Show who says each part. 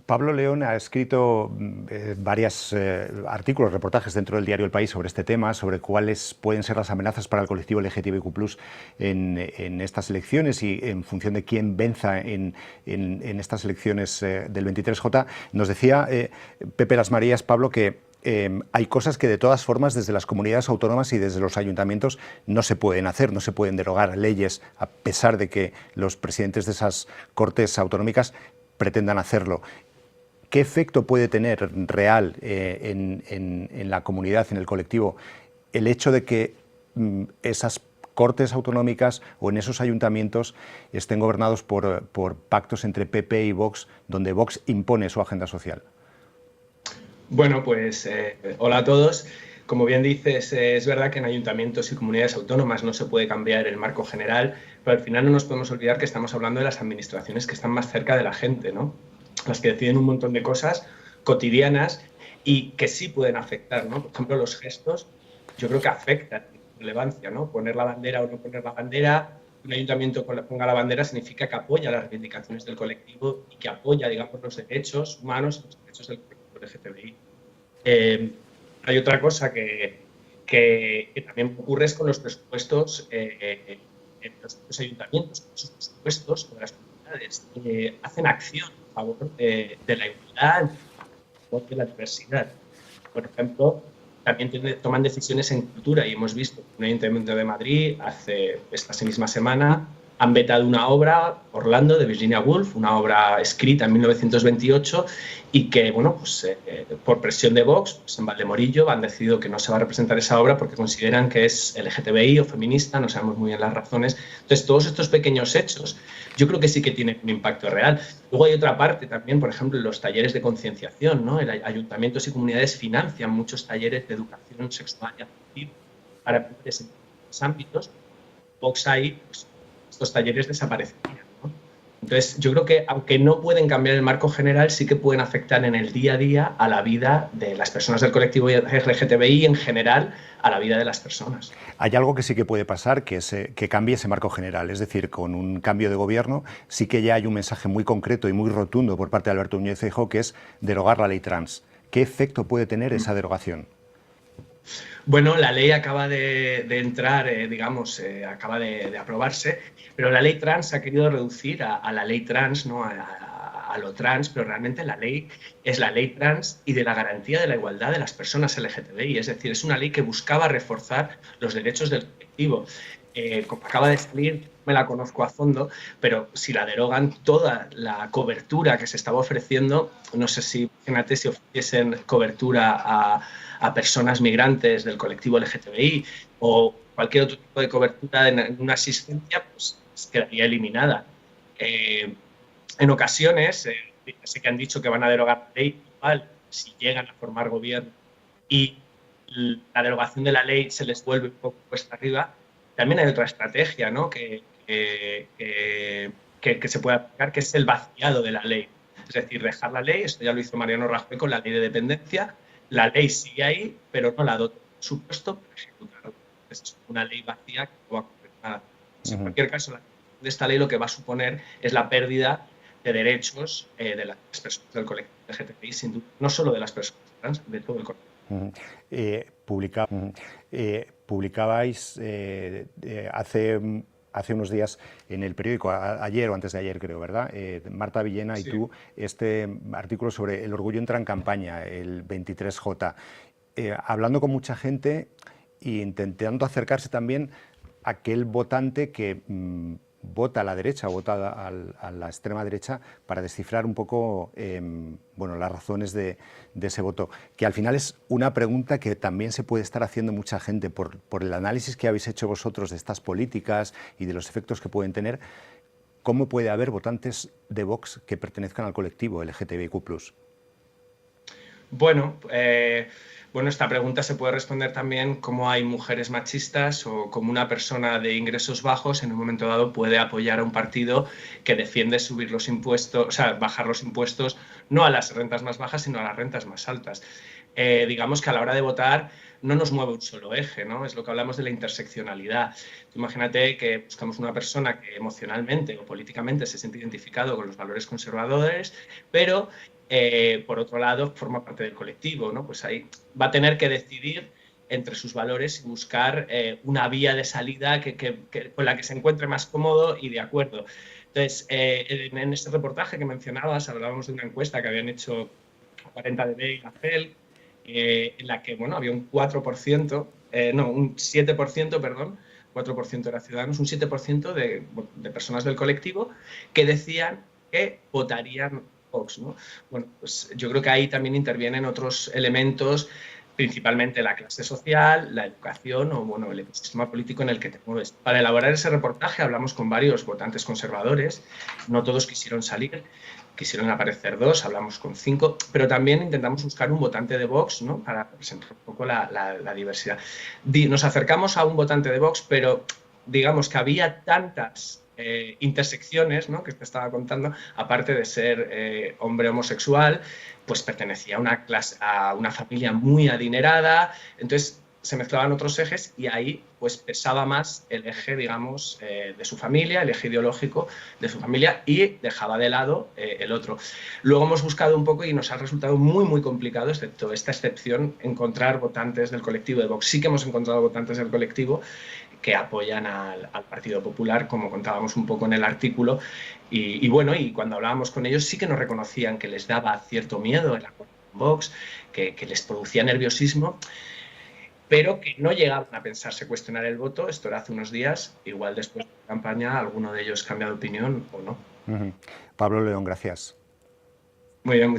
Speaker 1: Pablo León ha escrito varios artículos, reportajes dentro del diario El País sobre este tema, sobre cuáles pueden ser las amenazas para el colectivo LGTBIQ+ en estas elecciones y en función de quién venza en estas elecciones del 23J. Nos decía Pepe Las Marías, Pablo, que hay cosas que de todas formas desde las comunidades autónomas y desde los ayuntamientos no se pueden hacer, no se pueden derogar leyes a pesar de que los presidentes de esas cortes autonómicas pretendan hacerlo. ¿Qué efecto puede tener real en la comunidad, en el colectivo, el hecho de que esas cortes autonómicas o en esos ayuntamientos estén gobernados por pactos entre PP y Vox, donde Vox impone su agenda social?
Speaker 2: Bueno, pues hola a todos. Como bien dices, es verdad que en ayuntamientos y comunidades autónomas no se puede cambiar el marco general, pero al final no nos podemos olvidar que estamos hablando de las administraciones que están más cerca de la gente, ¿no? Las que deciden un montón de cosas cotidianas y que sí pueden afectar, ¿no? Por ejemplo, los gestos, yo creo que afectan en relevancia, ¿no? Poner la bandera o no poner la bandera. Un ayuntamiento ponga la bandera significa que apoya las reivindicaciones del colectivo y que apoya, digamos, los derechos humanos y los derechos del colectivo LGTBI. Hay otra cosa que también ocurre es con los presupuestos en los ayuntamientos. Esos presupuestos de las comunidades hacen acción a favor de la igualdad, a favor de la diversidad. Por ejemplo, también toman decisiones en cultura y hemos visto que un ayuntamiento de Madrid hace esta misma semana han vetado una obra, Orlando, de Virginia Woolf, una obra escrita en 1928 y que, bueno, pues por presión de Vox, pues en Valdemorillo han decidido que no se va a representar esa obra porque consideran que es LGTBI o feminista, no sabemos muy bien las razones. Entonces, todos estos pequeños hechos yo creo que sí que tienen un impacto real. Luego hay otra parte también, por ejemplo, los talleres de concienciación, ¿no? Ayuntamientos y comunidades financian muchos talleres de educación sexual y afectiva para mujeres en estos ámbitos. Vox ahí, pues, estos talleres desaparecerían, ¿no? Entonces, yo creo que aunque no pueden cambiar el marco general, sí que pueden afectar en el día a día a la vida de las personas del colectivo LGTBI y en general a la vida de las personas.
Speaker 1: Hay algo que sí que puede pasar, que es que cambie ese marco general, es decir, con un cambio de gobierno sí que ya hay un mensaje muy concreto y muy rotundo por parte de Alberto Núñez Feijóo, que es derogar la ley trans. ¿Qué efecto puede tener esa derogación?
Speaker 2: Bueno, la ley acaba de entrar, digamos, acaba de aprobarse, pero la ley trans se ha querido reducir a la ley trans, ¿no? A lo trans, pero realmente la ley es la ley trans y de la garantía de la igualdad de las personas LGTBI. Es decir, es una ley que buscaba reforzar los derechos del colectivo. Como acaba de salir, me la conozco a fondo, pero si la derogan, toda la cobertura que se estaba ofreciendo, no sé si, imagínate, si ofreciesen cobertura a personas migrantes del colectivo LGTBI o cualquier otro tipo de cobertura en una asistencia, pues quedaría eliminada. En ocasiones, sé que han dicho que van a derogar la ley, igual, si llegan a formar gobierno y la derogación de la ley se les vuelve un poco cuesta arriba, también hay otra estrategia, ¿no? que se puede aplicar, que es el vaciado de la ley. Es decir, dejar la ley, esto ya lo hizo Mariano Rajoy con la ley de dependencia, la ley sigue ahí, pero no la dota de presupuesto para ejecutarla. Es una ley vacía que no va a ocurrir nada. En cualquier caso, de esta ley lo que va a suponer es la pérdida de derechos de las personas del colectivo LGTBI, sin duda, no solo de las personas trans, de todo el colectivo.
Speaker 1: Publicabais hace unos días en el periódico, ayer o antes de ayer creo, ¿verdad? Marta Villena y tú, este artículo sobre el orgullo entra en campaña, el 23J, hablando con mucha gente e intentando acercarse también a aquel votante que vota a la derecha, vota a la extrema derecha, para descifrar un poco bueno, las razones de ese voto, que al final es una pregunta que también se puede estar haciendo mucha gente por el análisis que habéis hecho vosotros de estas políticas y de los efectos que pueden tener. ¿Cómo puede haber votantes de Vox que pertenezcan al colectivo LGTBIQ+?
Speaker 2: Bueno, esta pregunta se puede responder también cómo hay mujeres machistas o cómo una persona de ingresos bajos en un momento dado puede apoyar a un partido que defiende subir los impuestos, o sea, bajar los impuestos no a las rentas más bajas, sino a las rentas más altas. Digamos que a la hora de votar no nos mueve un solo eje, ¿no? Es lo que hablamos de la interseccionalidad. Imagínate que buscamos una persona que emocionalmente o políticamente se siente identificado con los valores conservadores, pero por otro lado, forma parte del colectivo, ¿no? Pues ahí va a tener que decidir entre sus valores y buscar una vía de salida con la que se encuentre más cómodo y de acuerdo. Entonces, en este reportaje que mencionabas, hablábamos de una encuesta que habían hecho 40DB y la FEL, en la que, bueno, había un 4%, no, un 7%, perdón, 4% era Ciudadanos, un 7% de personas del colectivo que decían que votarían Vox, ¿no? Bueno, pues yo creo que ahí también intervienen otros elementos, principalmente la clase social, la educación o, bueno, el sistema político en el que te mueves. Para elaborar ese reportaje hablamos con varios votantes conservadores, no todos quisieron salir, quisieron aparecer 2, hablamos con 5, pero también intentamos buscar un votante de Vox, ¿no? Para representar un poco la diversidad. Nos acercamos a un votante de Vox, pero digamos que había tantas intersecciones, ¿no? Que te estaba contando, aparte de ser hombre homosexual, pues pertenecía a una familia muy adinerada, entonces se mezclaban otros ejes y ahí pues pesaba más el eje, digamos, de su familia, el eje ideológico de su familia, y dejaba de lado el otro. Luego hemos buscado un poco y nos ha resultado muy, muy complicado, excepto esta excepción, encontrar votantes del colectivo de Vox. Sí que hemos encontrado votantes del colectivo que apoyan al Partido Popular, como contábamos un poco en el artículo, y bueno, y cuando hablábamos con ellos sí que nos reconocían que les daba cierto miedo el acuerdo con Vox, que les producía nerviosismo, pero que no llegaban a pensarse cuestionar el voto. Esto era hace unos días, igual después de la campaña alguno de ellos cambia de opinión o no.
Speaker 1: Pablo León, gracias.
Speaker 2: Muy bien, muchas